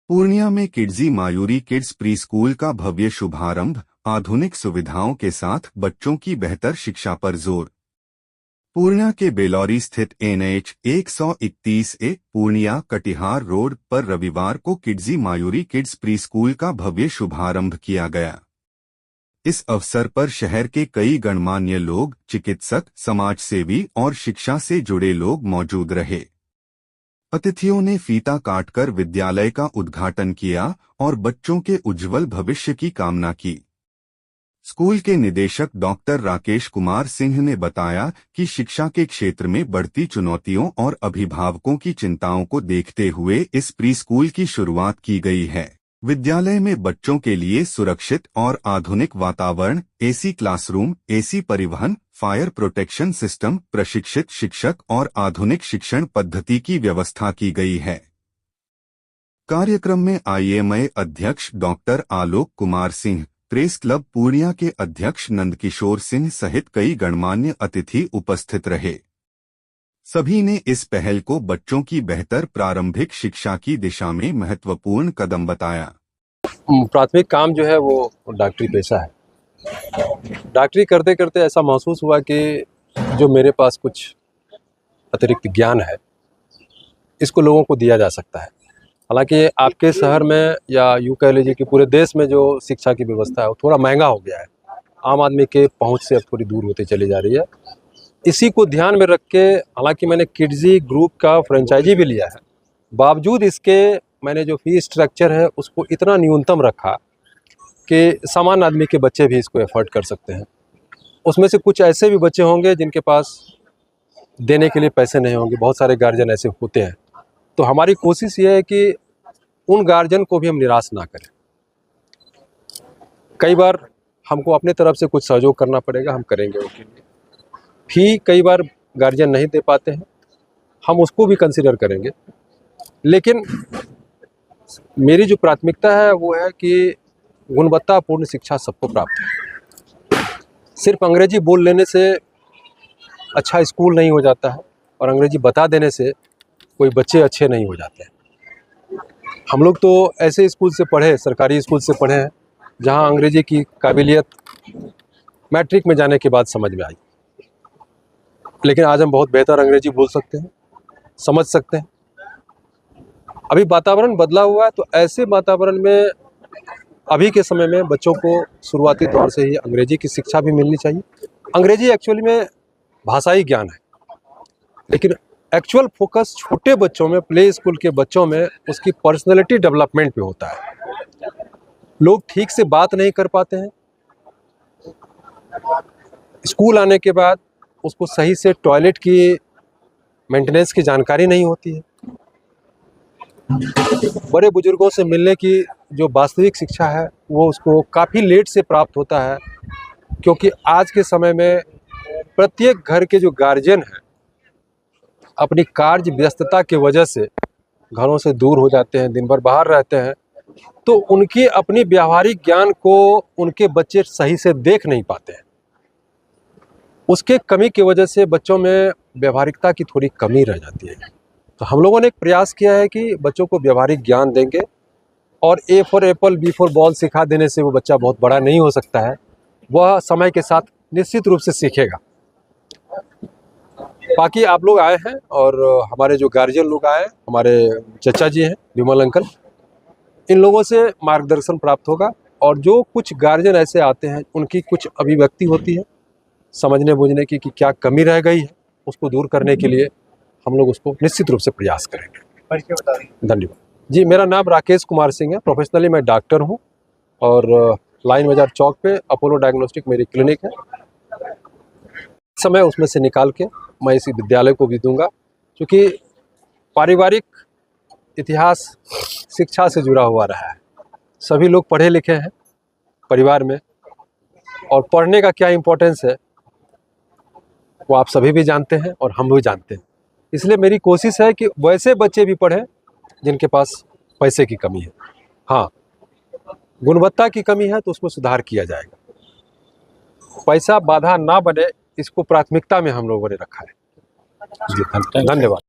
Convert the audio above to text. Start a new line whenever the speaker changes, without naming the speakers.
पूर्णिया में Kidzy मायूरी kids pre school का भव्य शुभारंभ, आधुनिक सुविधाओं के साथ बच्चों की बेहतर शिक्षा पर जोर। पूर्णिया के बेलौरी स्थित NH 131A Purnia Katihar road पर रविवार को किड्जी मायूरी किड्स प्री स्कूल का भव्य शुभारंभ किया गया। इस अवसर पर शहर के कई गणमान्य लोग, चिकित्सक, समाजसेवी और शिक्षा से जुड़े लोग मौजूद रहे। अतिथियों ने फीता काटकर विद्यालय का उद्घाटन किया और बच्चों के उज्जवल भविष्य की कामना की। स्कूल के निदेशक डॉक्टर राकेश कुमार सिंह ने बताया कि शिक्षा के क्षेत्र में बढ़ती चुनौतियों और अभिभावकों की चिंताओं को देखते हुए इस प्री स्कूल की शुरुआत की गई है। विद्यालय में बच्चों के लिए सुरक्षित और आधुनिक वातावरण, AC क्लासरूम, AC परिवहन, फायर प्रोटेक्शन सिस्टम, प्रशिक्षित शिक्षक और आधुनिक शिक्षण पद्धति की व्यवस्था की गई है। कार्यक्रम में IMA अध्यक्ष doctor Alok Kumar Singh, press club Purnia के अध्यक्ष नंदकिशोर सिंह सहित कई गणमान्य अतिथि उपस्थित रहे। सभी ने इस पहल को बच्चों की बेहतर प्रारंभिक शिक्षा की दिशा में महत्वपूर्ण कदम बताया।
प्राथमिक काम जो है वो डॉक्टरी पेशा है। डॉक्टरी करते करते ऐसा महसूस हुआ कि जो मेरे पास कुछ अतिरिक्त ज्ञान है, इसको लोगों को दिया जा सकता है। हालांकि आपके शहर में या यूँ कह लीजिए कि पूरे देश में जो शिक्षा की व्यवस्था है वो थोड़ा महंगा हो गया है, आम आदमी के पहुंच से अब थोड़ी दूर होती चली जा रही है। इसी को ध्यान में रख के, हालांकि मैंने किड्जी ग्रुप का फ्रेंचाइजी भी लिया है, बावजूद इसके मैंने जो फीस स्ट्रक्चर है उसको इतना न्यूनतम रखा कि सामान्य आदमी के बच्चे भी इसको एफर्ट कर सकते हैं। उसमें से कुछ ऐसे भी बच्चे होंगे जिनके पास देने के लिए पैसे नहीं होंगे, बहुत सारे गार्जियन ऐसे होते हैं। तो हमारी कोशिश ये है कि उन गार्जियन को भी हम निराश ना करें। कई बार हमको अपने तरफ से कुछ सहयोग करना पड़ेगा, हम करेंगे उसके लिए। फी कई बार गार्जियन नहीं दे पाते हैं, हम उसको भी कंसिडर करेंगे। लेकिन मेरी जो प्राथमिकता है वो है कि गुणवत्तापूर्ण शिक्षा सबको प्राप्त है। सिर्फ अंग्रेजी बोल लेने से अच्छा स्कूल नहीं हो जाता है और अंग्रेजी बता देने से कोई बच्चे अच्छे नहीं हो जाते हैं। हम लोग तो ऐसे स्कूल से पढ़े, सरकारी स्कूल से पढ़े हैं जहां अंग्रेजी की काबिलियत मैट्रिक में जाने के बाद समझ में आई। लेकिन आज हम बहुत बेहतर अंग्रेजी बोल सकते हैं, समझ सकते हैं। अभी वातावरण बदला हुआ है, तो ऐसे वातावरण में अभी के समय में बच्चों को शुरुआती तौर से ही अंग्रेजी की शिक्षा भी मिलनी चाहिए। अंग्रेजी एक्चुअली में भाषाई ज्ञान है, लेकिन एक्चुअल फोकस छोटे बच्चों में, प्ले स्कूल के बच्चों में उसकी पर्सनैलिटी डेवलपमेंट पे होता है। लोग ठीक से बात नहीं कर पाते हैं, स्कूल आने के बाद उसको सही से टॉयलेट की मेंटेनेंस की जानकारी नहीं होती है। बड़े बुजुर्गों से मिलने की जो वास्तविक शिक्षा है वो उसको काफ़ी लेट से प्राप्त होता है, क्योंकि आज के समय में प्रत्येक घर के जो गार्जियन हैं अपनी कार्य व्यस्तता की वजह से घरों से दूर हो जाते हैं, दिन भर बाहर रहते हैं, तो उनकी अपनी व्यावहारिक ज्ञान को उनके बच्चे सही से देख नहीं पाते हैं। उसके कमी की वजह से बच्चों में व्यावहारिकता की थोड़ी कमी रह जाती है। तो हम लोगों ने एक प्रयास किया है कि बच्चों को व्यावहारिक ज्ञान देंगे, और A for Apple, B for ball सिखा देने से वो बच्चा बहुत बड़ा नहीं हो सकता है, वह समय के साथ निश्चित रूप से सीखेगा। बाकी आप लोग आए हैं और हमारे जो गार्जियन लोग आए हैं, हमारे चचा जी हैं विमल अंकल, इन लोगों से मार्गदर्शन प्राप्त होगा। और जो कुछ गार्जियन ऐसे आते हैं उनकी कुछ अभिव्यक्ति होती है समझने बूझने की कि क्या कमी रह गई है, उसको दूर करने के लिए हम लोग उसको निश्चित रूप से प्रयास करेंगे। धन्यवाद जी। मेरा नाम राकेश कुमार सिंह है। प्रोफेशनली मैं डॉक्टर हूँ और लाइन बाजार चौक पे अपोलो डायग्नोस्टिक मेरी क्लिनिक है। समय उसमें से निकाल के मैं इसी विद्यालय को भी दूंगा, क्योंकि पारिवारिक इतिहास शिक्षा से जुड़ा हुआ रहा है। सभी लोग पढ़े लिखे हैं परिवार में, और पढ़ने का क्या इम्पोर्टेंस है वो आप सभी भी जानते हैं और हम भी जानते हैं। इसलिए मेरी कोशिश है कि वैसे बच्चे भी पढ़ें जिनके पास पैसे की कमी है। हाँ, गुणवत्ता की कमी है तो उसमें सुधार किया जाएगा। पैसा बाधा ना बने, इसको प्राथमिकता में हम लोगों ने रखा है। जी, धन्यवाद।